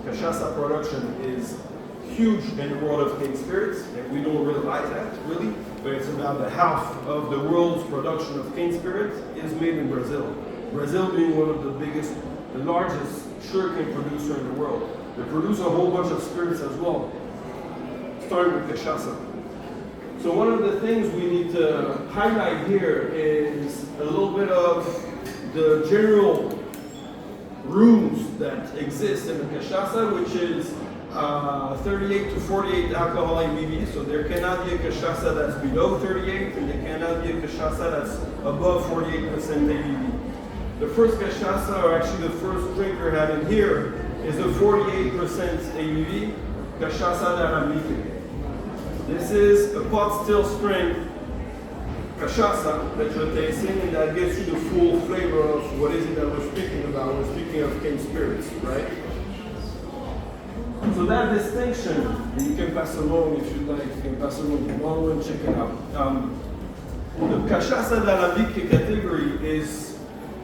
cachaça production is huge in the world of cane spirits, and we don't realize that really, but it's about the half of the world's production of cane spirits is made in Brazil. Brazil being one of the biggest, the largest sugarcane producer in the world. They produce a whole bunch of spirits as well, starting with cachaça. So one of the things we need to highlight here is a little bit of the general rules that exist in the cachaça, which is 38 to 48 alcohol ABV. So there cannot be a cachaça that's below 38, and there cannot be a cachaça that's above 48% ABV. The first cachaça, or actually the first drink we're having here, is a 48% ABV cachaça d'Arambique. This is a pot still strength cachaça that you're tasting, and that gives you the full flavor of what is it that we're speaking about. We're speaking of cane spirits, right? So that distinction, and you can pass along if you'd like, you can pass along the one and check it out. The cachaça d'Arambique category is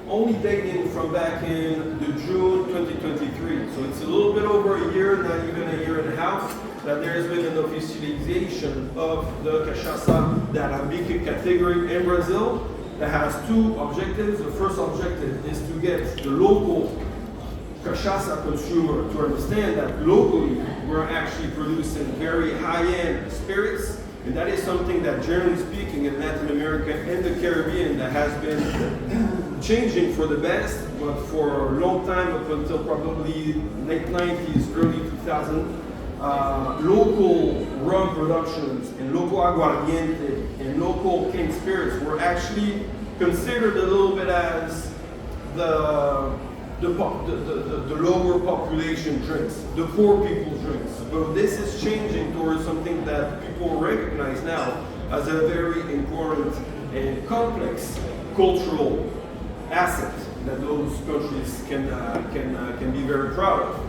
only dating from back in the June 2023. So it's a little bit over a year, not even a year and a half, that there has been an officialization of the cachaça d'Arambique category in Brazil that has two objectives. The first objective is to get the local cachaça consumer to understand that locally we're actually producing very high-end spirits, and that is something that, generally speaking, in Latin America and the Caribbean, that has been changing for the best, but for a long time, up until probably late 90s, early 2000s, local rum productions and local aguardiente and local cane spirits were actually considered a little bit as the lower population drinks, the poor people's drinks. But this is changing towards something that people recognize now as a very important and complex cultural asset that those countries can be very proud of.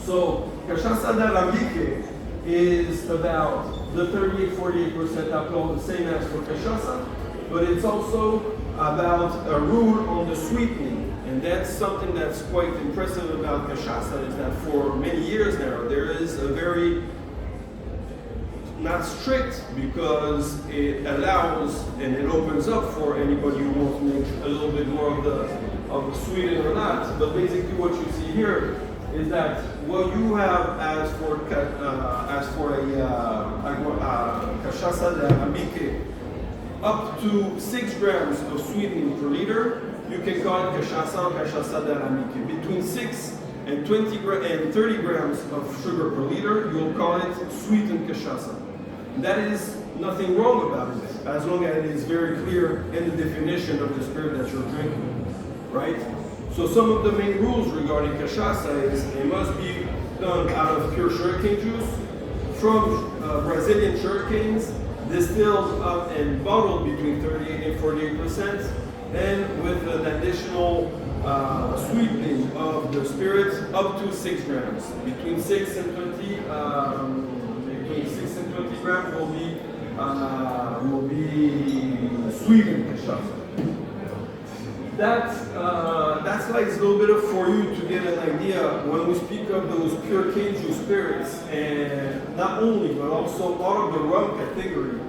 So cachaça d'Arambique is about the 38-48% alcohol, the same as for cachaça, but it's also about a rule on the sweetening. And that's something that's quite impressive about cachaça, is that for many years now, there is a very, not strict, because it allows and it opens up for anybody who wants to make a little bit more of the sweetening or not. But basically what you see here is that what you have as for a cachaça d'Arambique, up to 6 grams of sweetening per liter, you can call it cachaça or cachaça d'Arambique. Between 6 and 30 grams of sugar per liter, you'll call it sweetened cachaça. That is nothing wrong about it, as long as it is very clear in the definition of the spirit that you're drinking, right? So some of the main rules regarding cachaça is it must be done out of pure sugarcane juice, from Brazilian sugarcanes, distilled up and bottled between 38 and 48%, and with an additional sweetening of the spirit up to 6 grams. Between 6 and 20 grams will be sweetened cachaça. That slides a little bit of for you to get an idea when we speak of those pure cane juice spirits, and not only but also out of the rum category,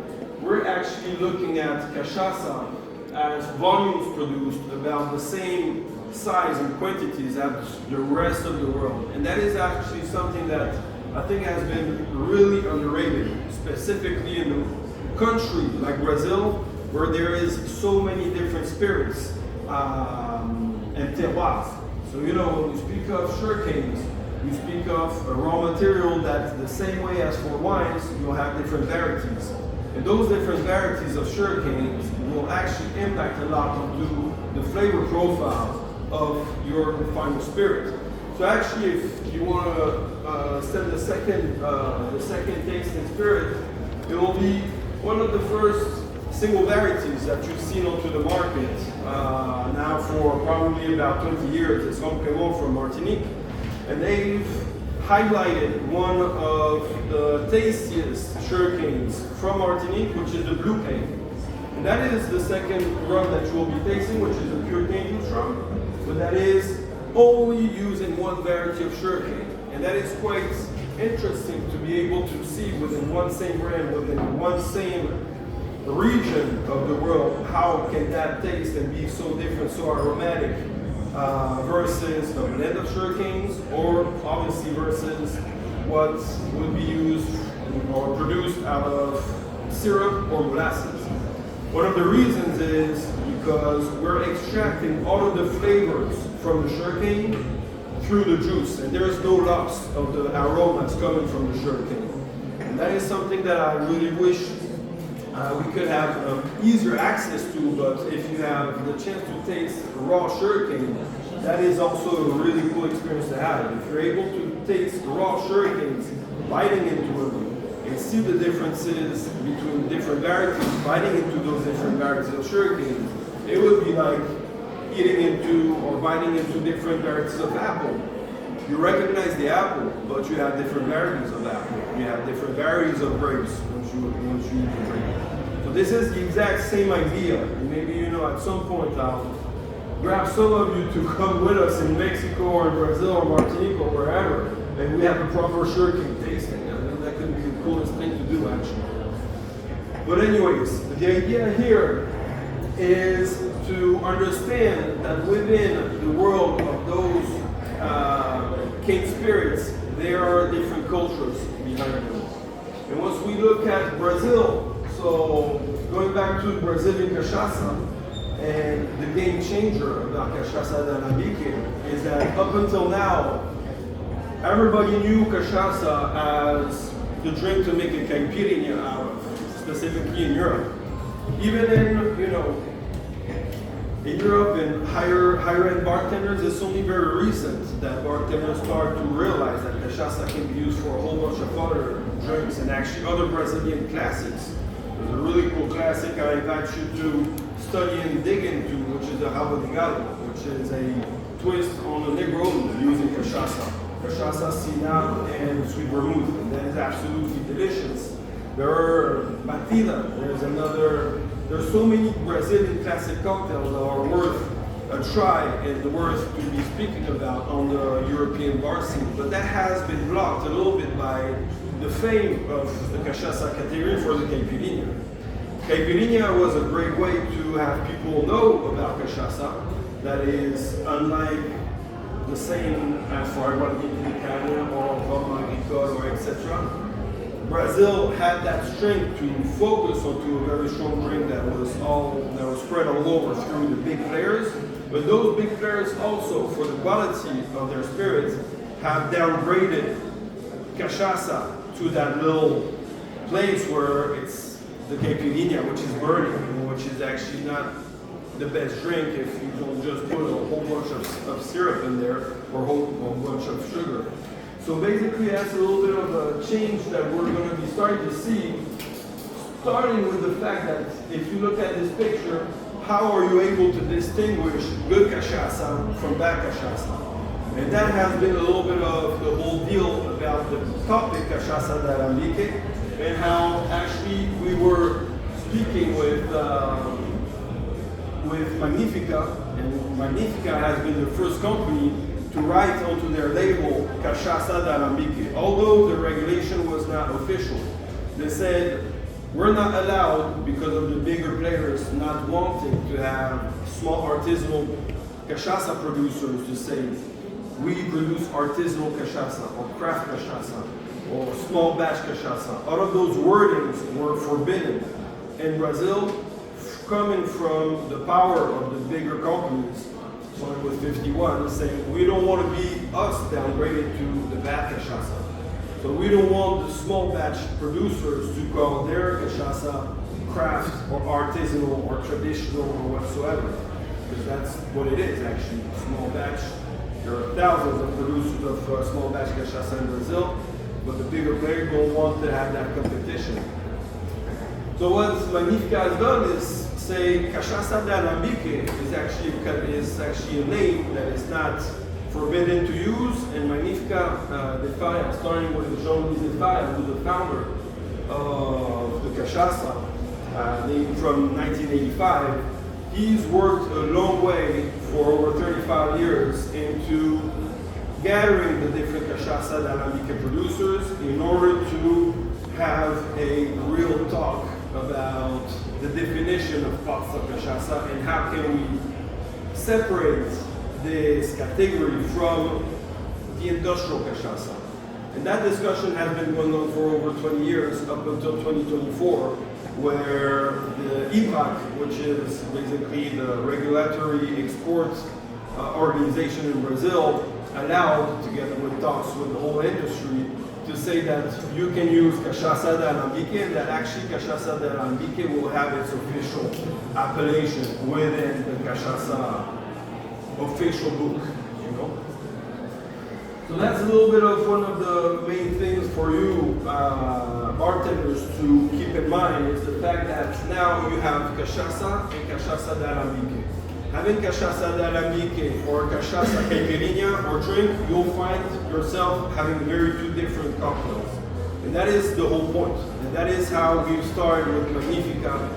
we're actually looking at cachaça as volumes produced about the same size and quantities as the rest of the world. And that is actually something that I think has been really underrated, specifically in a country like Brazil, where there is so many different spirits and terroirs. So you know, when we speak of sugarcanes, we speak of a raw material that the same way as for wines, you'll have different varieties. And those different varieties of sugarcanes will actually impact a lot on the flavor profile of your final spirit. So actually, if you want to send the second tasting spirit, it will be one of the first single varieties that you've seen onto the market now for probably about 20 years. It's C.R.E.A.M from Martinique, and they've highlighted one of the tastiest sugarcanes from Martinique, which is the blue cane. And that is the second rum that you will be tasting, which is a pure cane juice rum, but that is only using one variety of sugarcane. And that is quite interesting to be able to see within one same brand, within one same region of the world, how can that taste and be so different, so aromatic, versus a blend of sugarcanes, or obviously versus what would be used or produced out of syrup or molasses. One of the reasons is because we're extracting all of the flavors from the sugarcane through the juice, and there's no loss of the aromas coming from the sugarcane. And that is something that I really wish we could have easier access to, but if you have the chance to taste raw sugarcane, that is also a really cool experience to have. If you're able to taste raw sugarcanes, biting into them, and see the differences between different varieties, biting into those different varieties of sugarcane, it would be like eating into or biting into different varieties of apple. You recognize the apple, but you have different varieties of apple. You have different varieties of grapes once you eat the grape. So this is the exact same idea. And maybe at some point I'll grab some of you to come with us in Mexico or in Brazil or Martinique or wherever, and we have a proper sugarcane tasting. I think that could be the coolest thing to do, actually. But anyways, the idea here is to understand that within the world of those cane spirits, there are different cultures behind them. And once we look at Brazil, so going back to Brazilian cachaça, and the game changer about cachaça d'Alambique is that up until now, everybody knew cachaça as the drink to make a caipirinha out of, specifically in Europe. Even in Europe and higher end bartenders, it's only very recent that bartenders start to realize that cachaça can be used for a whole bunch of other drinks and actually other Brazilian classics. There's a really cool classic I invite you to study and dig into, which is the Rabo de Galo, which is a twist on the Negroni using cachaça. Cachaça, C.R.E.A.M, and sweet vermouth, and that is absolutely delicious. There are batida, there's so many Brazilian classic cocktails that are worth a try and worth to be speaking about on the European bar scene, but that has been blocked a little bit by the fame of the cachaça category for the caipirinha. Caipirinha was a great way to have people know about cachaça. That is unlike the same as for Evertything or Gillier or etc. Brazil had that strength to focus onto a very strong drink that was spread all over through the big players. But those big players also, for the quality of their spirits, have downgraded cachaça to that little place where it's the caipirinha, which is burning, which is actually not the best drink if you don't just put a whole bunch of syrup in there or a whole bunch of sugar. So basically that's a little bit of a change that we're going to be starting to see, starting with the fact that if you look at this picture, how are you able to distinguish good cachaça from bad cachaça? And that has been a little bit of the whole deal about the topic cachaça d'Alambique, and how actually we were speaking with Magnifica, and Magnifica has been the first company to write onto their label cachaça d'Alambique. Although the regulation was not official, they said we're not allowed, because of the bigger players not wanting to have small artisanal cachaça producers, to say we produce artisanal cachaça or craft cachaça or small batch cachaça. All of those wordings were forbidden in Brazil, coming from the power of the bigger companies, starting with 51, saying we don't want to be us downgraded to the bad cachaça. So we don't want the small batch producers to call their cachaça craft or artisanal or traditional or whatsoever, because that's what it is actually, small batch. There are thousands of producers of small batch cachaça in Brazil, but the bigger players don't want to have that competition. So what Magnifica has done is say cachaça d'Alambique is actually a name that is not forbidden to use, and Magnifica Defaya, starting with Jean-Louis Defaya, who's the founder of the cachaça, named from 1985, he's worked a long way for over 35 years into gathering the different cachaça d'Alambique producers in order to have a real talk about the definition of pasta cachaça and how can we separate this category from the industrial cachaça. And that discussion has been going on for over 20 years, up until 2024, where the IPAC, which is basically the regulatory export organization in Brazil, allowed, together with talks with the whole industry, to say that you can use cachaça d'Alambique, and that actually cachaça d'Alambique will have its official appellation within the cachaça official book, you know. So that's a little bit of one of the main things for you bartenders to keep in mind, is the fact that now you have cachaça and cachaça d'Alambique. Having cachaça d'Alambique or cachaça caipirinha or drink, you'll find yourself having very two different cocktails. And that is the whole point. And that is how we started with Magnifica.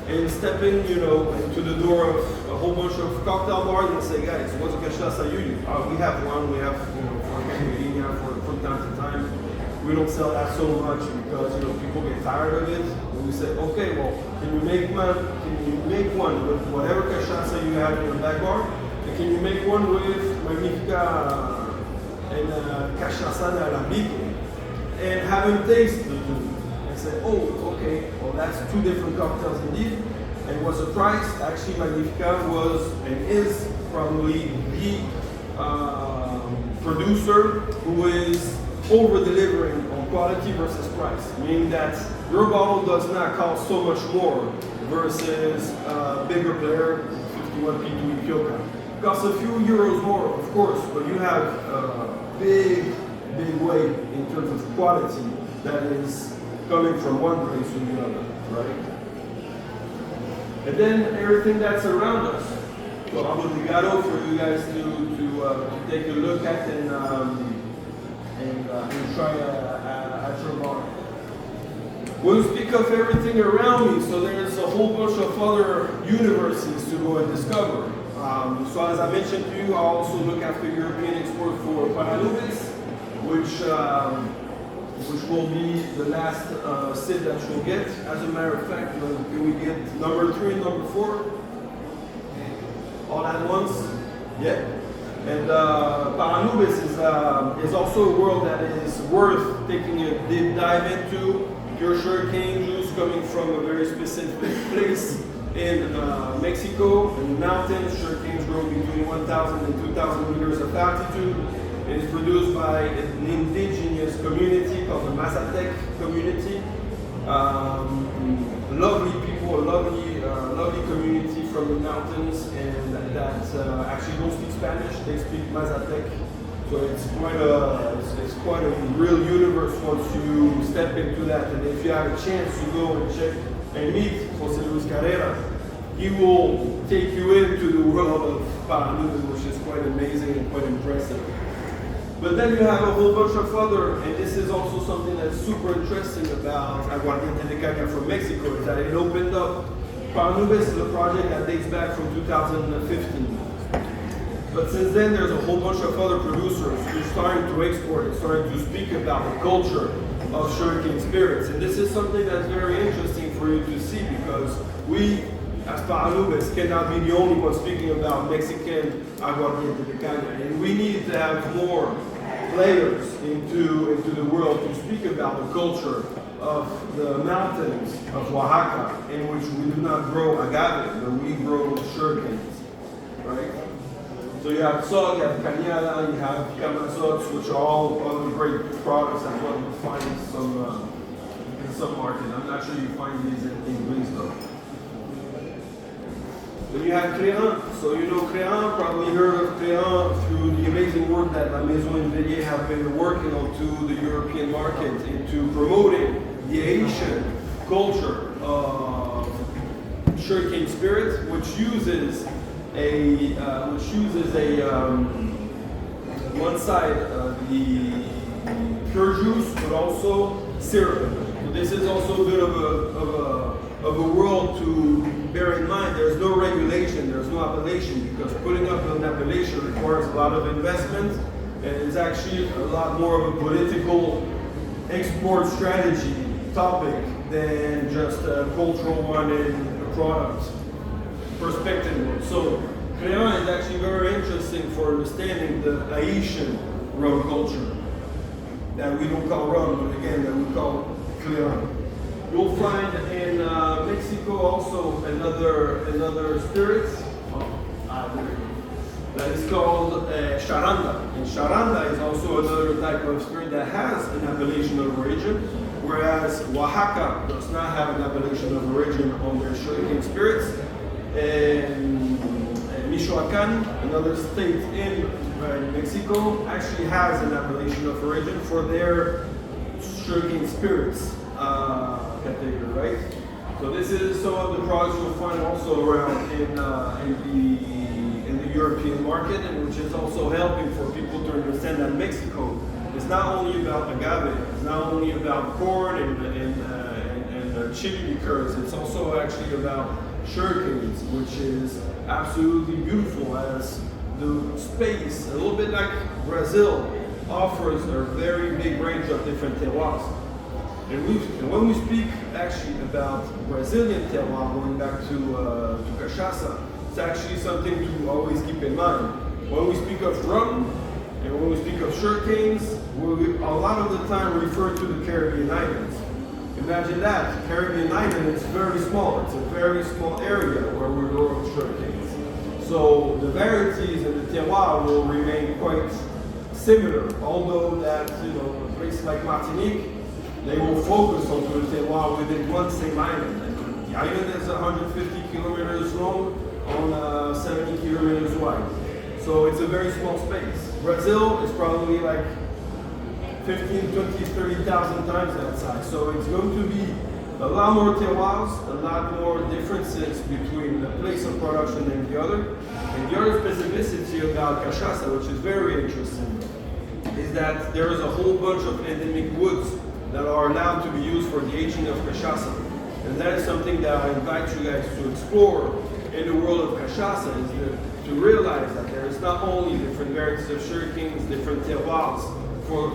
And stepping, you know, into the door of a whole bunch of cocktail bars and say, guys, what's a cachaça you use? We have one, we have, you know, for caipirinha from time to time. We don't sell that so much because, you know, people get tired of it. And we say, okay, well, can you make one with whatever cachaça you have in your back bar? And can you make one with Magnifica and cachaça d'Alambique? And have them taste the two. And say, oh, okay, well, that's two different cocktails indeed. And was surprised, actually Magnifica was and is probably the producer who is over-delivering on quality versus price, meaning that your bottle does not cost so much more versus a bigger player, 51 P2 Ethiopian. It costs a few euros more, of course, but you have a big weight in terms of quality that is coming from one place to the other, right? And then everything that's around us. So I'm obligado for you guys to take a look at and try at your bar. When we speak of everything around me, so there's a whole bunch of other universes to go and discover. So as I mentioned to you, I also look after European export for Guadalupe, which will be the last sit that you'll get. As a matter of fact, can we get number 3 and number 4? All at once? Yeah. And Paranubis is also a world that is worth taking a deep dive into. Pure sugarcane juice coming from a very specific place in Mexico, in the mountains. Sugarcanes grow between 1,000 and 2,000 meters of altitude. It is produced by an indigenous community called the Mazatec community. Lovely people, a lovely community from the mountains, and that actually don't speak Spanish. They speak Mazatec, so it's quite a real universe once you step into that. And if you have a chance to go and check and meet José Luis Carrera, he will take you into the world of Paranubis, which is quite amazing and quite impressive. But then you have a whole bunch of other, and this is also something that's super interesting about Aguardiente de Caña from Mexico, is that it opened up. Paranubis is a project that dates back from 2015. But since then, there's a whole bunch of other producers who are starting to export and starting to speak about the culture of sugarcane spirits. And this is something that's very interesting for you to see, because we, as Paranubis, cannot be the only ones speaking about Mexican Aguardiente de Caña. And we need to have more players into the world to speak about the culture of the mountains of Oaxaca, in which we do not grow agave, but we grow sugarcanes, right? So you have SOG, you have Cañada, you have Camazots, which are all other great products as well. You find some in some markets. I'm not sure you find these in Greece though. Then you have C.R.E.A.M. So you know C.R.E.A.M, probably heard of C.R.E.A.M through the amazing work that La Maison and Gillier have been working on to the European market into promoting the Asian culture of sugarcane spirit, which uses one side the pure juice, but also syrup. So this is also a bit of a world to bear in mind there's no regulation, there's no appellation, because putting up an appellation requires a lot of investment, and it's actually a lot more of a political export strategy topic than just a cultural one and a product perspective. So C.R.E.A.M is actually very interesting for understanding the Haitian rum culture that we don't call rum, but again, that we call C.R.E.A.M. You'll find in Mexico also another spirit that is called charanda. And charanda is also another type of spirit that has an appellation of origin, whereas Oaxaca does not have an appellation of origin on their sugarcane spirits. And Michoacan, another state in Mexico, actually has an appellation of origin for their sugarcane spirits category, right? So this is some of the products you'll find also around in the European market, and which is also helping for people to understand that Mexico is not only about agave, it's not only about corn and chili liqueurs, it's also actually about sugarcanes, which is absolutely beautiful, as the space, a little bit like Brazil, offers a very big range of different terroirs. And when we speak actually about Brazilian terroir, going back to cachaça, it's actually something to always keep in mind. When we speak of rum, and when we speak of sugarcanes, we a lot of the time refer to the Caribbean islands. Imagine that, Caribbean island is very small. It's a very small area where we grow sugarcanes. So the varieties and the terroir will remain quite similar, although that, a place like Martinique, they will focus on the terroir within one same island. And the island is 150 kilometers long on 70 kilometers wide. So it's a very small space. Brazil is probably like 15, 20, 30,000 times that size. So it's going to be a lot more terroirs, a lot more differences between the place of production and the other. And the other specificity about cachaça, which is very interesting, is that there is a whole bunch of endemic woods that are allowed to be used for the aging of cachaça. And that is something that I invite you guys to explore in the world of cachaça, is to realize that there is not only different varieties of sugarcanes, different terroirs for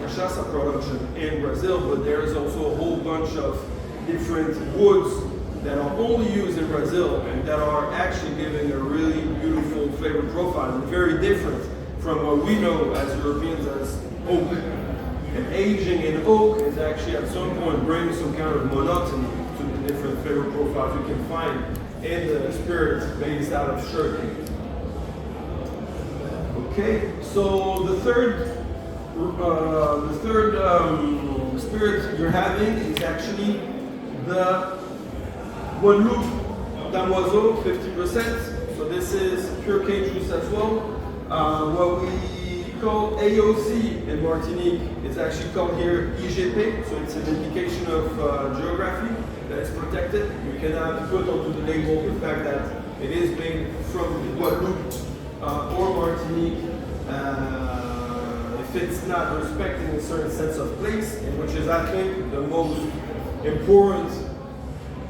cachaça production in Brazil, but there is also a whole bunch of different woods that are only used in Brazil and that are actually giving a really beautiful flavor profile, and very different from what we know as Europeans as oak. And aging in oak is actually at some point bringing some kind of monotony to the different flavor profiles you can find in the spirits based out of sugarcane. Okay, so the third spirit you're having is actually the Guadeloupe Damoiseau, 50%. So this is pure cane juice as well. What we call AOC in Martinique is actually called here IGP, so it's an indication of geography that is protected. You cannot put onto the label the fact that it is made from Guadeloupe or Martinique if it's not respecting a certain sense of place, and which is, I think, the most important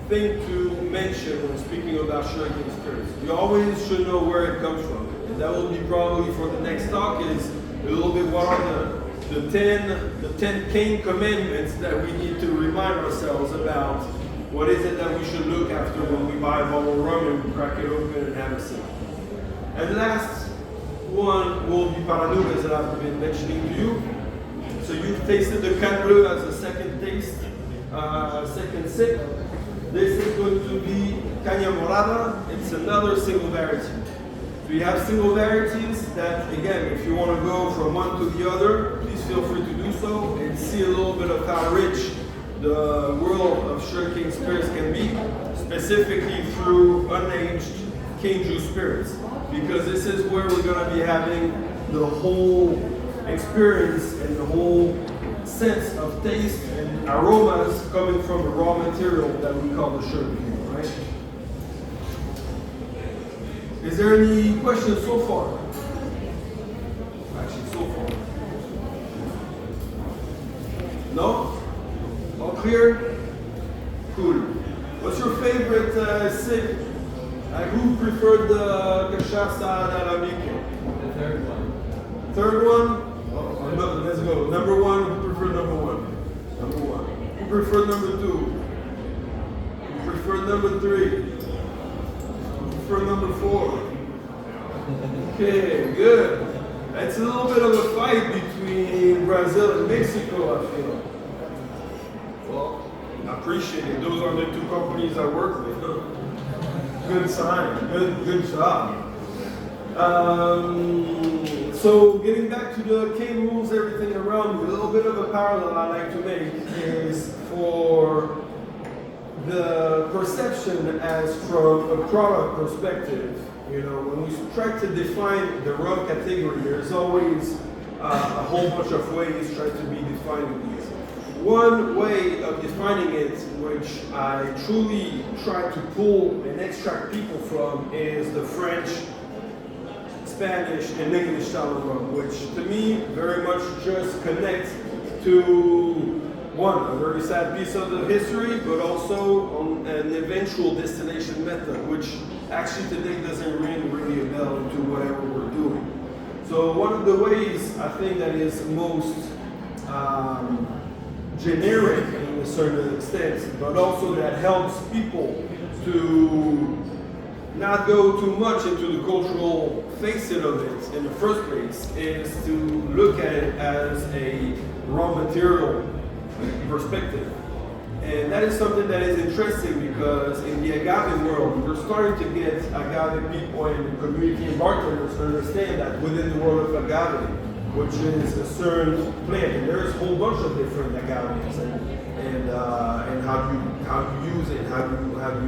thing to mention when speaking about sugarcane spirits. You always should know where it comes from. And that will be probably for the next talk, is a little bit what are the 10 cane commandments that we need to remind ourselves about. What is it that we should look after when we buy a bottle of rum and we crack it open and have a sip? And last one will be Paranubes that I've been mentioning to you. So you've tasted the Canne Bleu as a second taste, second sip. This is going to be Caña Morada. It's another single variety. We have single varieties that, again, if you want to go from one to the other, please feel free to do so and see a little bit of how rich the world of sugarcane spirits can be, specifically through unaged cane juice spirits, because this is where we're going to be having the whole experience and the whole sense of taste and aromas coming from the raw material that we call the sugarcane, right? Is there any questions so far? Actually, so far. No? All clear? Cool. What's your favorite sip. Who preferred the cachaça d'Arambique? The third one. Third one? Oh, no, let's go. Number one, who preferred number one? Number one. Who preferred number two? Who preferred number three? Who preferred number four? Okay, good. It's a little bit of a fight between Brazil and Mexico, I feel. Well, I appreciate it. Those are the two companies I work with. Good sign. Good job. So getting back to the cane rules, everything around you, a little bit of a parallel I like to make is for the perception as from a product perspective. You know, when we try to define the rum category, there's always a whole bunch of ways try to be defining these. One way of defining it, which I truly try to pull and extract people from, is the French, Spanish, and English style of rum, which to me very much just connects to one, a very sad piece of the history, but also on an eventual distillation method, which actually today doesn't ring really a bell into whatever we're doing. So one of the ways I think that is most generic in a certain extent, but also that helps people to not go too much into the cultural facet of it in the first place, is to look at it as a raw material perspective. And that is something that is interesting because in the agave world, we're starting to get agave people and community and bartenders to understand that within the world of agave, which is a certain plant, and there's a whole bunch of different agaves, and how you use it, how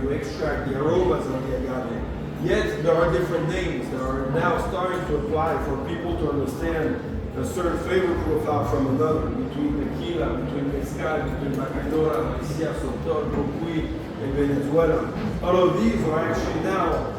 you extract the aromas of the agave. Yet there are different names that are now starting to apply for people to understand a certain flavor profile from another, between tequila, between mezcal, between Bacanora, Macia, Sotol, Cocuy, and Venezuela. All of these are actually now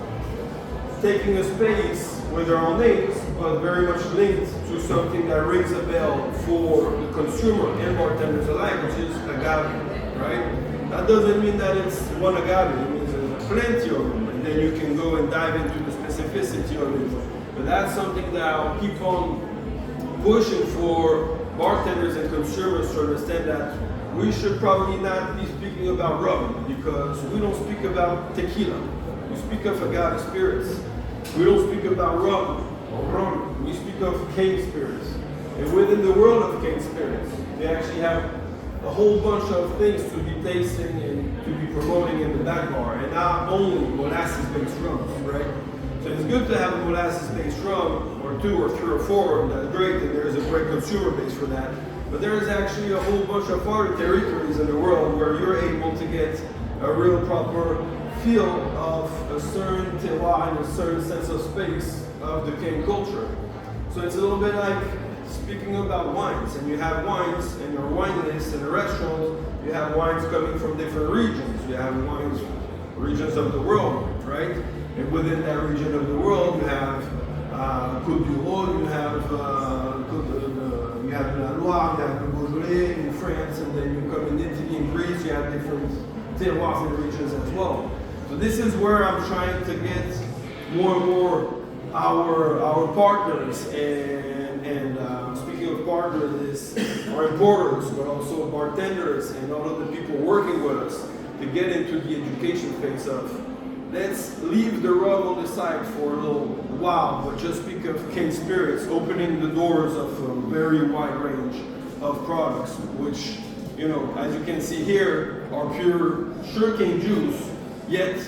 taking a space with their own names, but very much linked to something that rings a bell for the consumer and bartenders alike, which is agave, right? That doesn't mean that it's one agave, it means there's plenty of them, and then you can go and dive into the specificity of it. But that's something that I'll keep on pushing for bartenders and consumers to understand that we should probably not be speaking about rum, because we don't speak about tequila. We speak of agave spirits. We don't speak about rum or rum. We speak of cane spirits. And within the world of cane spirits, they actually have a whole bunch of things to be tasting and to be promoting in the back bar, and not only molasses-based rums, right? So it's good to have a molasses-based rum, or two or three or four, that's great, and there's a great consumer base for that. But there is actually a whole bunch of other territories in the world where you're able to get a real proper feel of a certain terroir and a certain sense of space of the cane culture. So it's a little bit like speaking about wines, and you have wines in your wine list in the restaurant, you have wines coming from different regions, you have wines, regions of the world, right? And within that region of the world, you have Côte du Rhône, you have La Loire, you have the Beaujolais in France, and then you come in Italy and Greece, you have different terroirs and regions as well. So this is where I'm trying to get more and more our partners, and speaking of partners, is our importers, but also bartenders and all of the people working with us to get into the education phase of, let's leave the rum on the side for a little while, but just speak of cane spirits, opening the doors of a very wide range of products, which, you know, as you can see here, are pure sugarcane juice, yet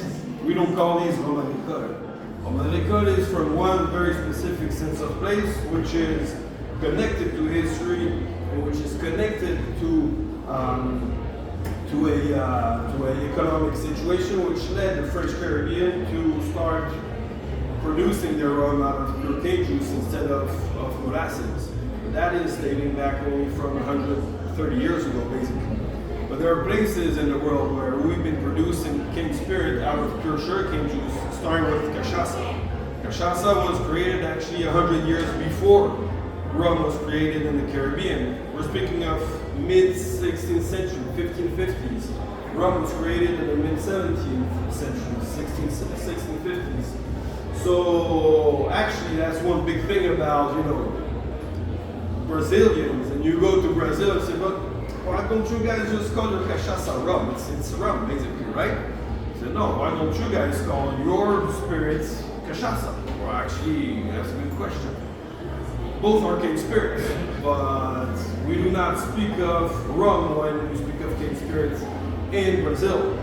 we don't call these rhum agricole. Rhum agricole is from one very specific sense of place, which is connected to history, and which is connected to an economic situation which led the French Caribbean to start producing their rum out of pure cane juice instead of molasses. That is dating back only from 130 years ago, basically. But there are places in the world where we've been producing cane spirit out of pure sugarcane juice, starting with cachaça. Cachaça was created actually 100 years before rum was created in the Caribbean. We're speaking of mid-16th century, 1550s. Rum was created in the mid-17th century, 1650s. So actually, that's one big thing about, you know, Brazilians. And you go to Brazil and say, but why don't you guys just call your cachaça rum? It's rum, basically, right? I said, no, why don't you guys call your spirits cachaça? Well, actually, that's a good question. Both are cane spirits, but we do not speak of rum when we speak of cane spirits in Brazil.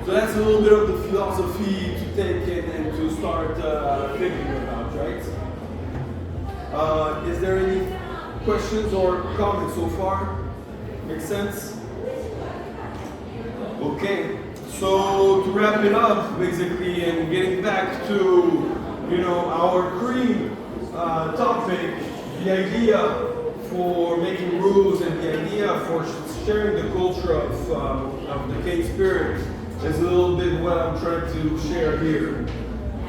So that's a little bit of the philosophy to take in and to start thinking about, right? Is there any questions or comments so far? Make sense? Okay, so to wrap it up, basically, and getting back to, you know, our C.R.E.A.M topic, the idea for making rules and the idea for sharing the culture of the cane spirit is a little bit what I'm trying to share here.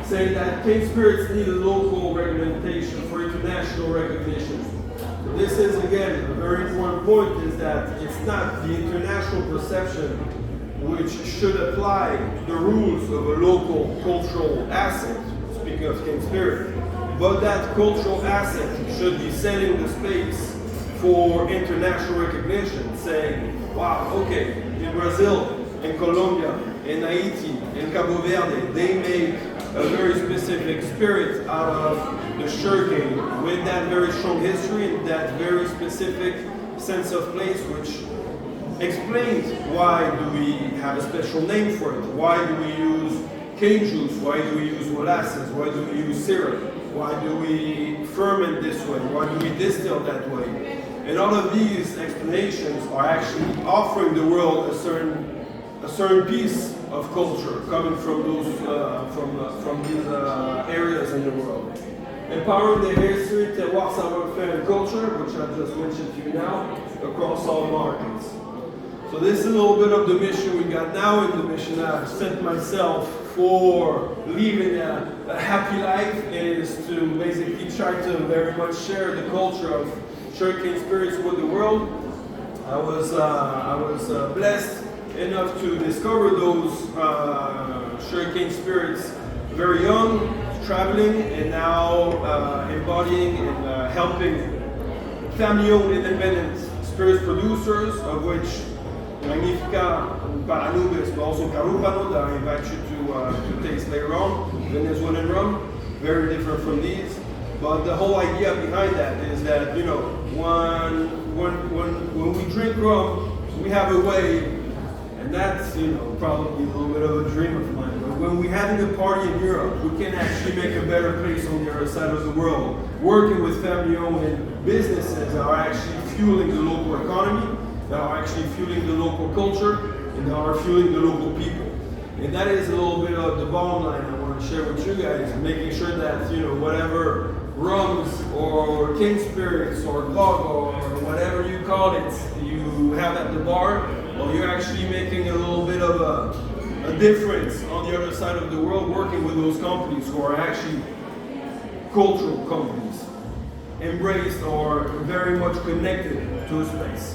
Saying that cane spirits need a local regulation for international recognition. So this is, again, a very important point, is that it's not the international perception which should apply the rules of a local cultural asset, speaking of cane spirit, but that cultural asset should be setting the space for international recognition, saying, wow, okay, in Brazil, in Colombia, in Haiti, in Cabo Verde, they make a very specific spirit out of the sugarcane with that very strong history and that very specific sense of place, which explains why do we have a special name for it, why do we use cane juice, why do we use molasses, why do we use syrup, why do we ferment this way, why do we distill that way. And all of these explanations are actually offering the world a certain piece of culture coming from those from these areas in the world. Empowering the history, terroir, savoir-faire, and culture, which I just mentioned to you now, across all markets. So this is a little bit of the mission we got now, and the mission I've set myself for living a happy life is to basically try to very much share the culture of sugarcane spirits with the world. I was blessed enough to discover those sugarcane spirits very young, traveling, and now embodying and helping family-owned independent spirits producers, of which Magnifica, Paranubis, but also Carupano, that I invite you to taste later on, Venezuelan rum, very different from these. But the whole idea behind that is that, you know, when we drink rum, we have a way, and that's, you know, probably a little bit of a dream of mine, but when we're having a party in Europe, we can actually make a better place on the other side of the world, working with family-owned businesses that are actually fueling the local economy, that are actually fueling the local culture, and that are fueling the local people. And that is a little bit of the bottom line I want to share with you guys, making sure that, you know, whatever rums or cane spirits or glog or whatever you call it, you have at the bar, well, you're actually making a little bit of a difference on the other side of the world, working with those companies who are actually cultural companies, embraced or very much connected to a space.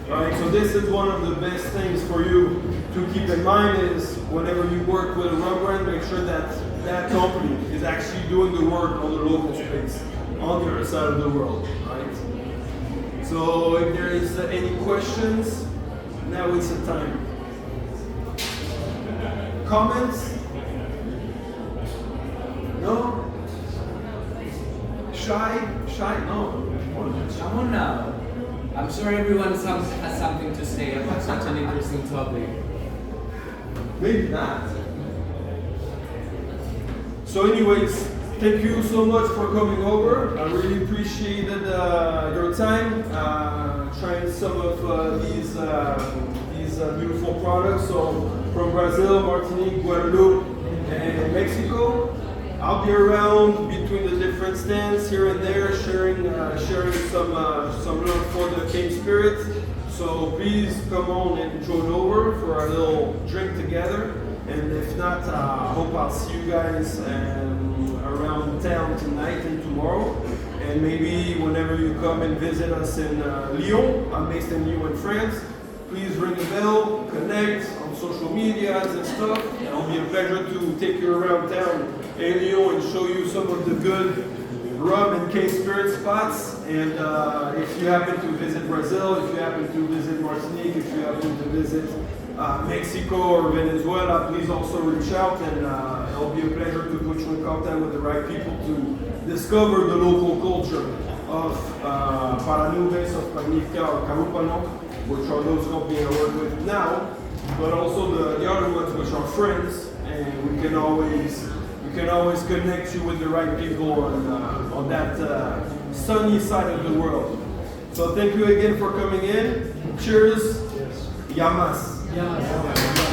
Right, so this is one of the best things for you to keep in mind is whenever you work with a rum brand, make sure that that company is actually doing the work on the local space, on the other side of the world, right? So if there is any questions, now is the time. Comments? No? Shy? No. Come on now. I'm sure everyone has something to say about such an interesting topic. Maybe not. So anyways, thank you so much for coming over. I really appreciated your time, trying some of these beautiful products. So from Brazil, Martinique, Guadeloupe, and Mexico. I'll be around between the different stands here and there, sharing some love for the cane spirit. So please come on and join over for a little drink together. And if not, I hope I'll see you guys around town tonight and tomorrow. And maybe whenever you come and visit us in Lyon, I'm based in Lyon, France, please ring a bell, connect on social medias and stuff. It'll be a pleasure to take you around town in Lyon and show you some of the good rum and case spirit spots. And if you happen to visit Brazil, if you happen to visit Martinique, if you happen to visit Mexico or Venezuela, please also reach out, and it'll be a pleasure to put you in contact with the right people to discover the local culture of Paranubes, of Magnifica or Carúpano, which are those companies I work with now, but also the other ones which are friends, and we can always connect you with the right people on that sunny side of the world. So thank you again for coming in. Cheers. Yamas. Yeah.